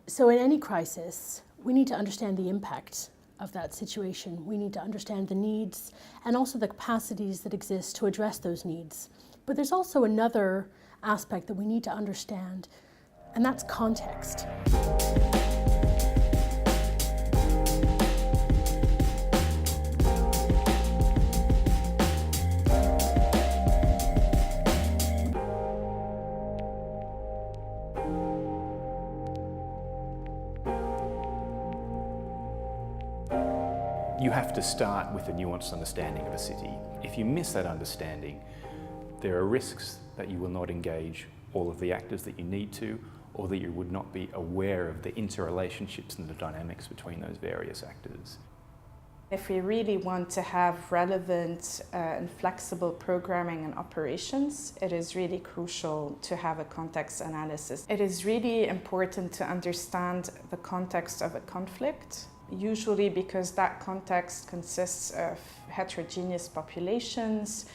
So in any crisis, we need to understand the impact of that situation. We need to understand the needs and also the capacities that exist to address those needs. But there's also another aspect that we need to understand, and that's context. You have to start with a nuanced understanding of a city. If you miss that understanding, there are risks that you will not engage all of the actors that you need to, or that you would not be aware of the interrelationships and the dynamics between those various actors. If we really want to have relevant and flexible programming and operations, it is really crucial to have a context analysis. It is really important to understand the context of a conflict, usually because that context consists of heterogeneous populations,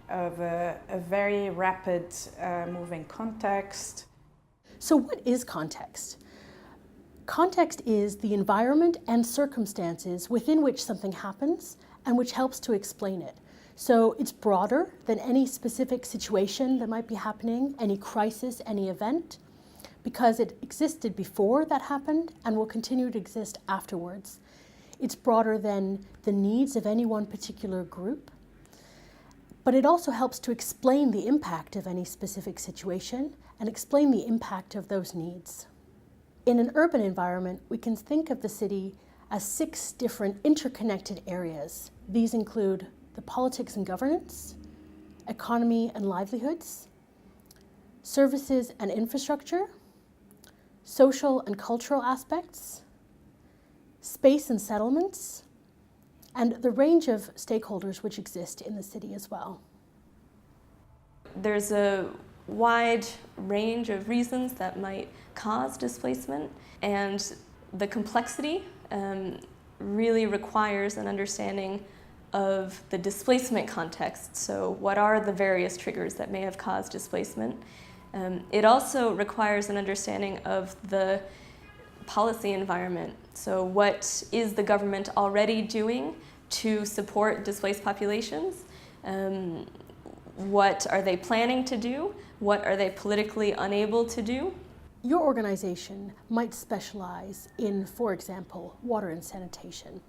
of a very rapid moving context. So what is context? Context is the environment and circumstances within which something happens and which helps to explain it. So it's broader than any specific situation that might be happening, any crisis, any event, because it existed before that happened and will continue to exist afterwards. It's broader than the needs of any one particular group, but it also helps to explain the impact of any specific situation and explain the impact of those needs. In an urban environment, we can think of the city as 6 different interconnected areas. These include the politics and governance, economy and livelihoods, services and infrastructure, social and cultural aspects, space and settlements, and the range of stakeholders which exist in the city as well. There's a wide range of reasons that might cause displacement, and the complexity really requires an understanding of the displacement context. So what are the various triggers that may have caused displacement? It also requires an understanding of the policy environment. So what is the government already doing to support displaced populations? What are they planning to do? What are they politically unable to do? Your organization might specialize in, for example, water and sanitation.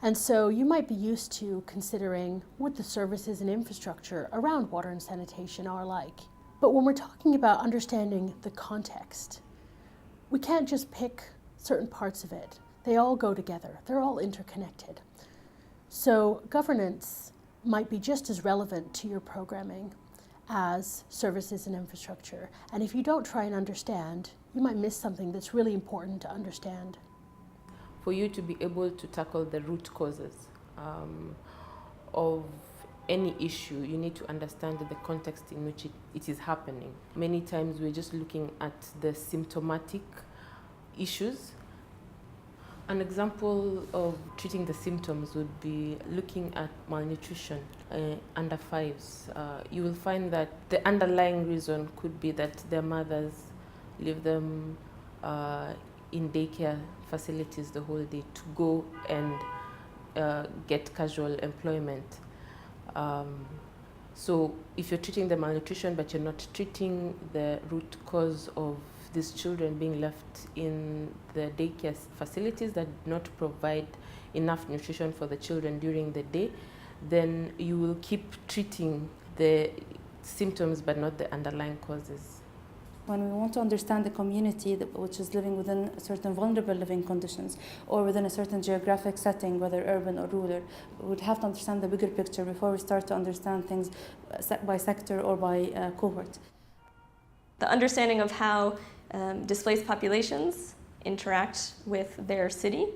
And so you might be used to considering what the services and infrastructure around water and sanitation are like. But when we're talking about understanding the context, we can't just pick certain parts of it. They all go together. They're all interconnected. So governance might be just as relevant to your programming as services and infrastructure. And if you don't try and understand, you might miss something that's really important to understand. For you to be able to tackle the root causes of any issue, you need to understand the context in which it is happening. Many times we're just looking at the symptomatic issues. An example of treating the symptoms would be looking at malnutrition under 5s. You will find that the underlying reason could be that their mothers leave them in daycare facilities the whole day to go and get casual employment. So if you're treating the malnutrition but you're not treating the root cause of these children being left in the daycare facilities that do not provide enough nutrition for the children during the day, then you will keep treating the symptoms but not the underlying causes. When we want to understand the community which is living within certain vulnerable living conditions or within a certain geographic setting, whether urban or rural, we would have to understand the bigger picture before we start to understand things by sector or by cohort. The understanding of how displaced populations interact with their city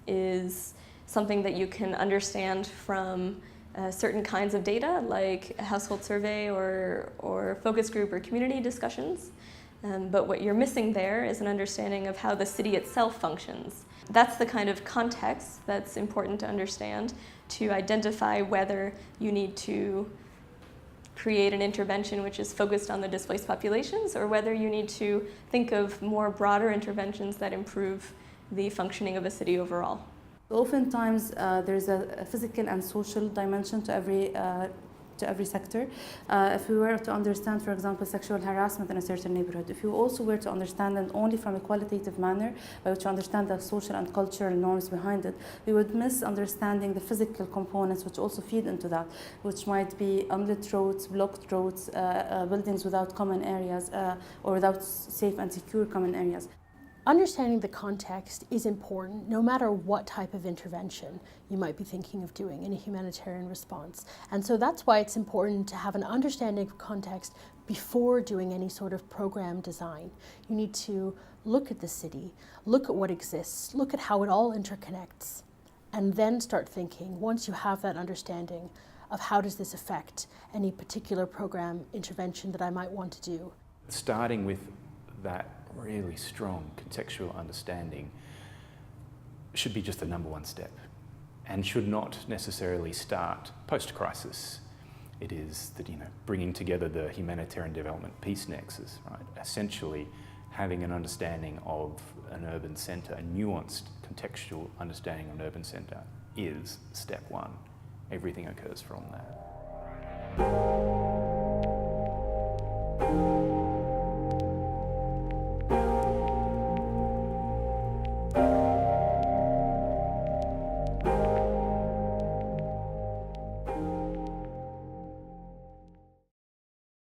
is something that you can understand from certain kinds of data, like a household survey or focus group or community discussions. But what you're missing there is an understanding of how the city itself functions. That's the kind of context that's important to understand to identify whether you need to create an intervention which is focused on the displaced populations, or whether you need to think of more broader interventions that improve the functioning of a city overall. Oftentimes, there's a physical and social dimension to every sector. If we were to understand, for example, sexual harassment in a certain neighborhood, if you also were to understand it only from a qualitative manner, by which you understand the social and cultural norms behind it, we would miss understanding the physical components which also feed into that, which might be unlit roads, blocked roads, buildings without common areas, or without safe and secure common areas. Understanding the context is important no matter what type of intervention you might be thinking of doing in a humanitarian response. And so that's why it's important to have an understanding of context before doing any sort of program design. You need to look at the city, look at what exists, look at how it all interconnects, and then start thinking, once you have that understanding of how does this affect any particular program intervention that I might want to do. Starting with that really strong contextual understanding should be just the number one step and should not necessarily start post-crisis. It is that, bringing together the humanitarian development peace nexus, right? Essentially having an understanding of an urban centre, a nuanced contextual understanding of an urban centre is step one. Everything occurs from that.